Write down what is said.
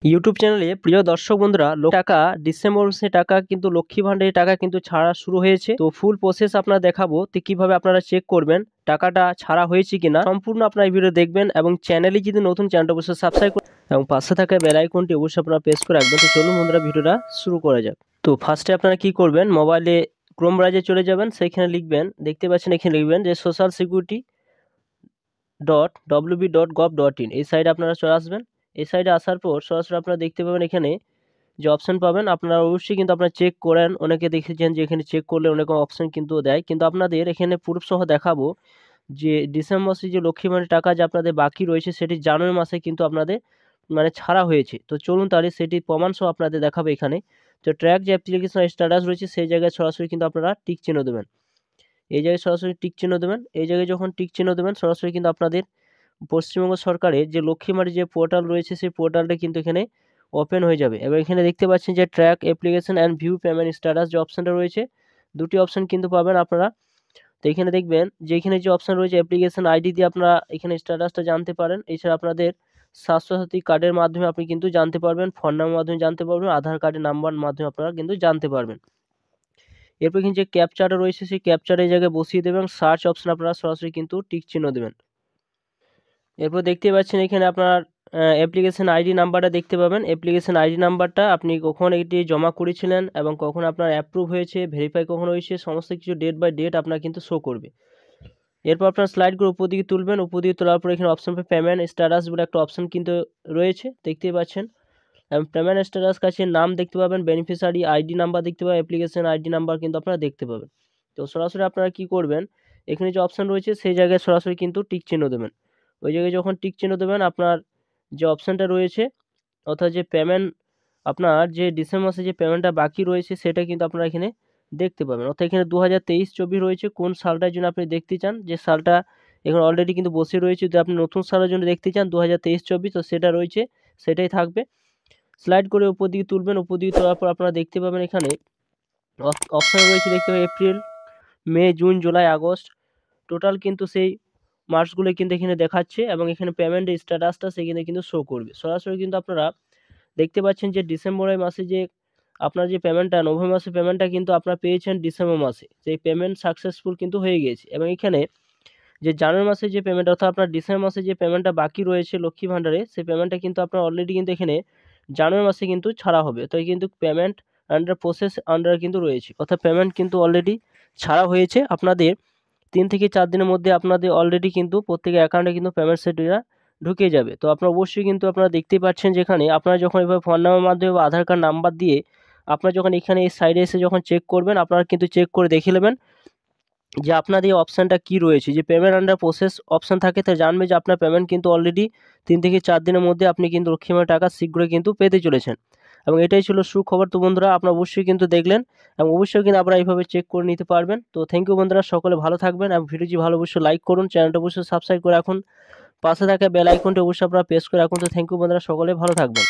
YouTube চ্যানেলে প্রিয় দর্শক বন্ধুরা টাকা ডিসেম্বর মাসে টাকা কিন্তু লক্ষ্মী ভান্ডারের টাকা কিন্তু ছাড়া শুরু হয়েছে। তো ফুল প্রসেস আপনারা দেখাবো তো কিভাবে আপনারা চেক করবেন টাকাটা ছাড়া হয়েছে কিনা, সম্পূর্ণ আপনারা এই ভিডিও দেখবেন এবং চ্যানেলে যদি নতুন চ্যানেলটা অবশ্যই সাবস্ক্রাইব করুন এবং পাশে থাকা বেল আইকনটি অবশ্যই আপনারা প্রেস করে রাখবেন। তো চলুন বন্ধুরা ভিডিওটা শুরু করা যাক। তো ফার্স্টে আপনারা কি করবেন, মোবাইলে ক্রোম ব্রাউজারে চলে যাবেন, সেখানে লিখবেন, দেখতে পাচ্ছেন এখানে লিখবেন যে সোশ্যাল সিকিউরিটি wb.gov.in এই সাইডে আপনারা চলে আসবেন। এই সাইডে আসার পর সরাসরি আপনারা দেখতে পাবেন এখানে যে অপশন পাবেন। আপনারা অবশ্যই কিন্তু আপনারা চেক করেন, অনেকে দেখেছেন যে এখানে চেক করলে অনেক অপশন কিন্তু দেয়, কিন্তু আপনাদের এখানে প্রুফ সহ দেখাবো যে ডিসেম্বর মাসে যে লক্ষ্মী ভান্ডারের টাকা যে আপনাদের বাকি রয়েছে সেটি জানুয়ারি মাসে কিন্তু আপনাদের ছাড়া হয়েছে। তো চলুন তাহলে সেটি প্রমাণ সহ আপনাদের দেখাবো এখানে। তো ট্র্যাক যে অ্যাপ্লিকেশন স্ট্যাটাস রয়েছে সেই জায়গায় সরাসরি কিন্তু আপনারা টিক চিহ্ন দেবেন। এই জায়গায় সরাসরি টিক চিহ্ন দেবেন। এই জায়গায় যখন টিক চিহ্ন দেবেন সরাসরি কিন্তু আপনাদের পশ্চিমবঙ্গ সরকারের যে লক্ষ্মীমারি যে পোর্টাল রয়েছে সেই পোর্টালটা কিন্তু এখানে ওপেন হয়ে যাবে। এবং এখানে দেখতে পাচ্ছেন যে track application and view payment status যে অপশানটা রয়েছে, দুটি অপশান কিন্তু পাবেন আপনারা। তো এখানে দেখবেন যে এখানে যে অপশান রয়েছে অ্যাপ্লিকেশন আইডি দিয়ে আপনারা এখানে স্ট্যাটাসটা জানতে পারেন। এছাড়া আপনাদের স্বাস্থ্যসাথী কার্ডের মাধ্যমে আপনি কিন্তু জানতে পারবেন, ফোন নাম্বার মাধ্যমে জানতে পারবেন, আধার কার্ডের নাম্বার মাধ্যমে আপনারা কিন্তু জানতে পারবেন। এরপর কিন্তু যে ক্যাপচাটা রয়েছে সেই ক্যাপচাটা এই জায়গায় বসিয়ে দেবেন, সার্চ অপশান আপনারা সরাসরি কিন্তু টিক চিহ্ন দেবেন। এরপর দেখতে পাচ্ছেন এখানে আপনার অ্যাপ্লিকেশন আইডি নাম্বারটা দেখতে পাবেন। অ্যাপ্লিকেশন আইডি নাম্বারটা আপনি কখন এটি জমা করেছিলেন এবং কখন আপনার অ্যাপ্রুভ হয়েছে, ভেরিফাই কখন হয়েছে, সমস্ত কিছু ডেট বাই ডেট আপনার কিন্তু শো করবে। এরপর আপনার স্লাইডগুলো উপর দিকে তুলবেন, উপর দিকে তোলার পর এখানে অপশন পে পেমেন্ট স্ট্যাটাস বলে একটা অপশন কিন্তু রয়েছে, দেখতেই পাচ্ছেন। এবং পেমেন্ট স্ট্যাটাস কাছে নাম দেখতে পাবেন, বেনিফিশিয়ারি আইডি নাম্বার দেখতে পাবেন, অ্যাপ্লিকেশন আইডি নাম্বার কিন্তু আপনারা দেখতে পাবেন। তো সরাসরি আপনারা কি করবেন, এখানে যে অপশন রয়েছে সেই জায়গায় সরাসরি কিন্তু টিক চিহ্ন দেবেন। ওই জায়গায় যখন টিক চিহ্ন দেবেন আপনার যে অপশানটা রয়েছে অর্থাৎ যে পেমেন্ট আপনার যে ডিসেম্বর মাসে যে পেমেন্টটা বাকি রয়েছে সেটা কিন্তু আপনারা এখানে দেখতে পাবেন। অর্থাৎ এখানে 2023-24 রয়েছে, কোন সালটার জন্য আপনি দেখতে চান, যে সালটা এখানে অলরেডি কিন্তু বসে রয়েছে। যদি আপনি নতুন সালের জন্য দেখতে চান 2023-24 তো সেটা রয়েছে, সেটাই থাকবে। স্লাইড করে উপর দিকে তুলবেন, উপর দিকে তোলার পর আপনারা দেখতে পাবেন এখানে অপশান রয়েছে, দেখতে পাবেন এপ্রিল, মে, জুন, জুলাই, আগস্ট, টোটাল কিন্তু সেই মার্কসগুলো কিন্তু এখানে দেখাচ্ছে এবং এখানে পেমেন্টের স্ট্যাটাসটা সেখানে কিন্তু শো করবে। সরাসরি কিন্তু আপনারা দেখতে পাচ্ছেন যে ডিসেম্বরের মাসে যে আপনার যে পেমেন্টটা, নভেম্বর মাসে পেমেন্টটা কিন্তু আপনারা পেয়েছেন ডিসেম্বর মাসে, সেই পেমেন্ট সাকসেসফুল কিন্তু হয়ে গিয়েছে। এবং এখানে যে জানুয়ারি মাসে যে পেমেন্ট অর্থাৎ আপনার ডিসেম্বর মাসে যে পেমেন্টটা বাকি রয়েছে লক্ষ্মী ভাণ্ডারে, সেই পেমেন্টটা কিন্তু আপনার অলরেডি কিন্তু এখানে জানুয়ারি মাসে কিন্তু ছাড়া হবে। তো এই কিন্তু পেমেন্ট আন্ডার প্রসেস আন্ডার কিন্তু রয়েছে, অর্থাৎ পেমেন্ট কিন্তু অলরেডি ছাড়া হয়েছে। আপনাদের 3 থেকে 4 দিনের মধ্যে আপনাদের অলরেডি কিন্তু প্রত্যেকের অ্যাকাউন্টে কিন্তু পেমেন্ট সেটটা ঢুকে যাবে। তো আপনারা অবশ্যই কিন্তু আপনারা দেখতেই পাচ্ছেন যেখানে আপনারা যখন এভাবে ফোন নাম্বার মাধ্যমে বা আধার কার্ড নাম্বার দিয়ে আপনারা যখন এখানে এই সাইডে এসে যখন চেক করবেন, আপনারা কিন্তু চেক করে দেখে নেবেন যে আপনাদের এই অপশানটা কী রয়েছে, যে পেমেন্ট আন্ডার প্রসেস অপশান থাকে, তো জানবে যে আপনার পেমেন্ট কিন্তু অলরেডি 3 থেকে 4 দিনের মধ্যে আপনি কিন্তু লক্ষ্মী ভাণ্ডারের টাকা শীঘ্রই কিন্তু পেতে চলেছেন। এবং এটাই ছিল সুখবর। তো বন্ধুরা আপনারা অবশ্যই কিন্তু দেখলেন এবং অবশ্যই কিন্তু আপনারা এইভাবে চেক করে নিতে পারবেন। তো থ্যাংক ইউ বন্ধুরা, সকলে ভালো থাকবেন এবং ভিডিওটি ভালো অবশ্যই লাইক করুন, চ্যানেলটা অবশ্যই সাবস্ক্রাইব করে রাখুন, পাশে থাকা বেল আইকনটি অবশ্যই আপনারা প্রেস করে রাখুন। তো থ্যাংক ইউ বন্ধুরা, সকলে ভালো থাকবেন।